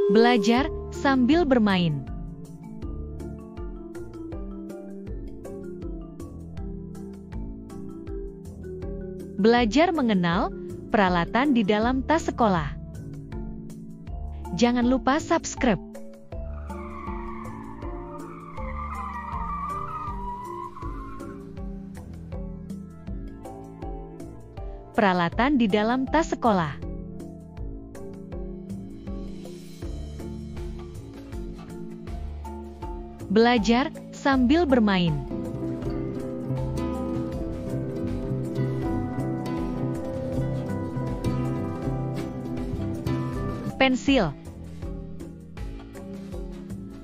Belajar sambil bermain. Belajar mengenal peralatan di dalam tas sekolah. Jangan lupa subscribe. Peralatan di dalam tas sekolah. Belajar sambil bermain. Pensil.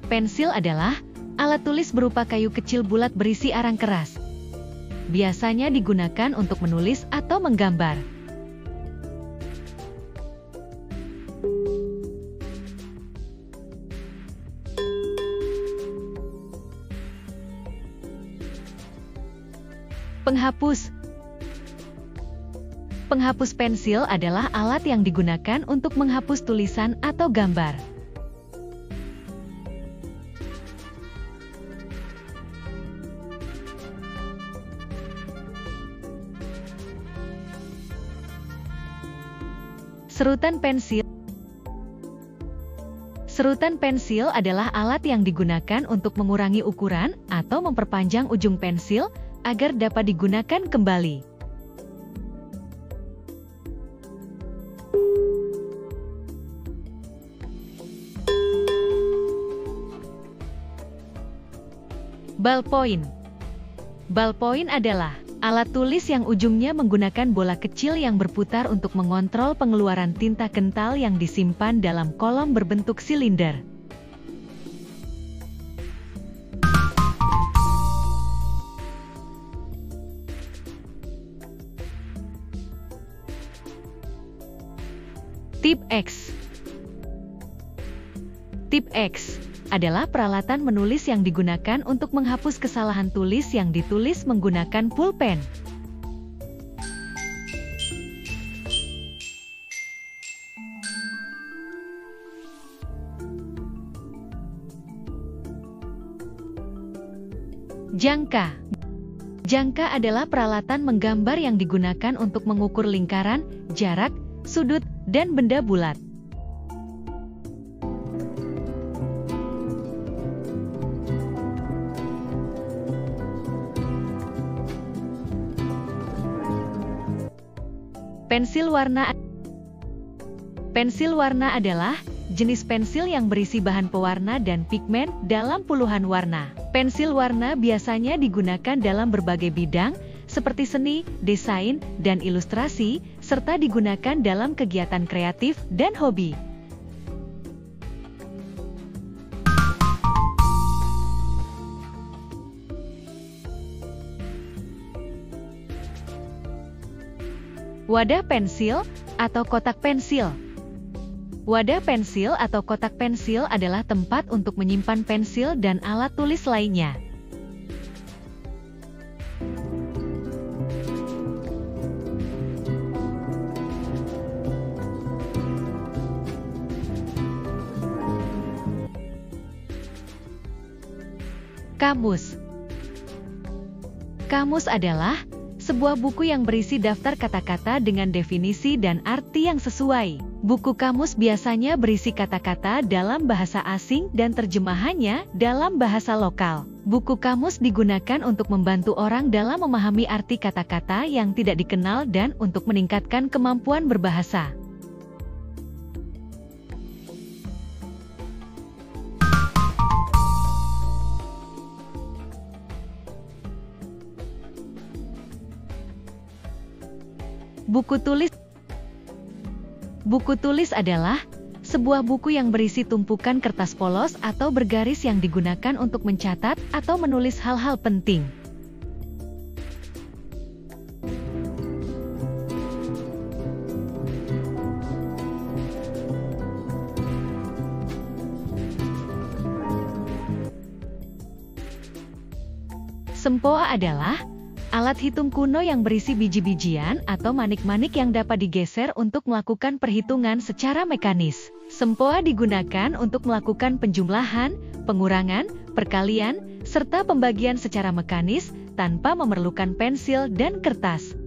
Pensil adalah alat tulis berupa kayu kecil bulat berisi arang keras. Biasanya digunakan untuk menulis atau menggambar. Penghapus. Penghapus pensil adalah alat yang digunakan untuk menghapus tulisan atau gambar. Serutan pensil. Serutan pensil adalah alat yang digunakan untuk mengurangi ukuran atau memperpanjang ujung pensil agar dapat digunakan kembali. Ballpoint. Ballpoint adalah alat tulis yang ujungnya menggunakan bola kecil yang berputar untuk mengontrol pengeluaran tinta kental yang disimpan dalam kolom berbentuk silinder. Tip X. Tip X adalah peralatan menulis yang digunakan untuk menghapus kesalahan tulis yang ditulis menggunakan pulpen. Jangka. Jangka adalah peralatan menggambar yang digunakan untuk mengukur lingkaran, jarak, sudut, dan benda bulat. Pensil warna. Pensil warna adalah jenis pensil yang berisi bahan pewarna dan pigmen dalam puluhan warna. Pensil warna biasanya digunakan dalam berbagai bidang, seperti seni, desain, dan ilustrasi, serta digunakan dalam kegiatan kreatif dan hobi. Wadah pensil atau kotak pensil. Wadah pensil atau kotak pensil adalah tempat untuk menyimpan pensil dan alat tulis lainnya. Kamus. Kamus adalah sebuah buku yang berisi daftar kata-kata dengan definisi dan arti yang sesuai. Buku kamus biasanya berisi kata-kata dalam bahasa asing dan terjemahannya dalam bahasa lokal. Buku kamus digunakan untuk membantu orang dalam memahami arti kata-kata yang tidak dikenal dan untuk meningkatkan kemampuan berbahasa. Buku tulis. Buku tulis adalah sebuah buku yang berisi tumpukan kertas polos atau bergaris yang digunakan untuk mencatat atau menulis hal-hal penting. Sempoa adalah Alat hitung kuno yang berisi biji-bijian atau manik-manik yang dapat digeser untuk melakukan perhitungan secara mekanis. Sempoa digunakan untuk melakukan penjumlahan, pengurangan, perkalian, serta pembagian secara mekanis tanpa memerlukan pensil dan kertas.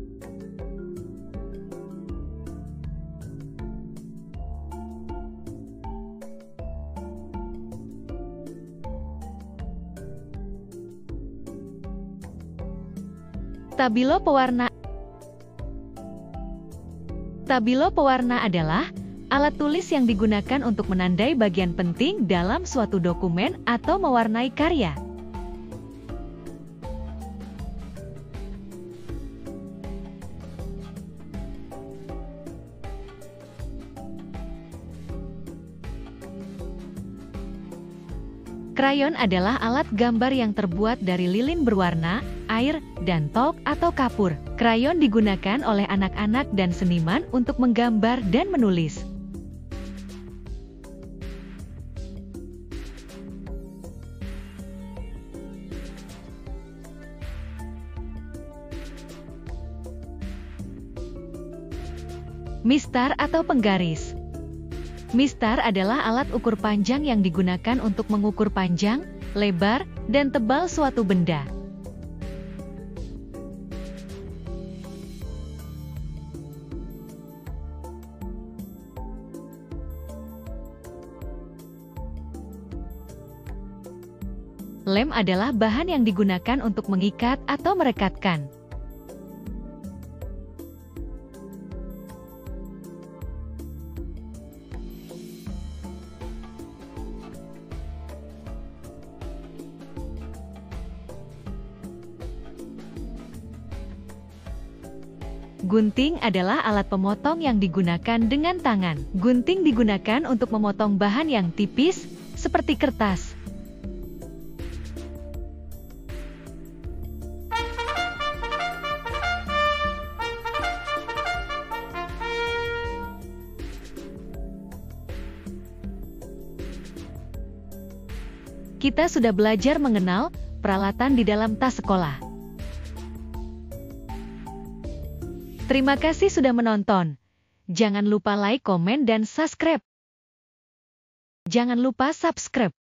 Stabilo pewarna. Stabilo pewarna adalah alat tulis yang digunakan untuk menandai bagian penting dalam suatu dokumen atau mewarnai karya. Krayon adalah alat gambar yang terbuat dari lilin berwarna, air, dan tok atau kapur. Krayon digunakan oleh anak-anak dan seniman untuk menggambar dan menulis. Mistar atau penggaris. Mistar adalah alat ukur panjang yang digunakan untuk mengukur panjang, lebar, dan tebal suatu benda. Lem adalah bahan yang digunakan untuk mengikat atau merekatkan. Gunting adalah alat pemotong yang digunakan dengan tangan. Gunting digunakan untuk memotong bahan yang tipis, seperti kertas. Kita sudah belajar mengenal peralatan di dalam tas sekolah. Terima kasih sudah menonton. Jangan lupa like, komen, dan subscribe. Jangan lupa subscribe.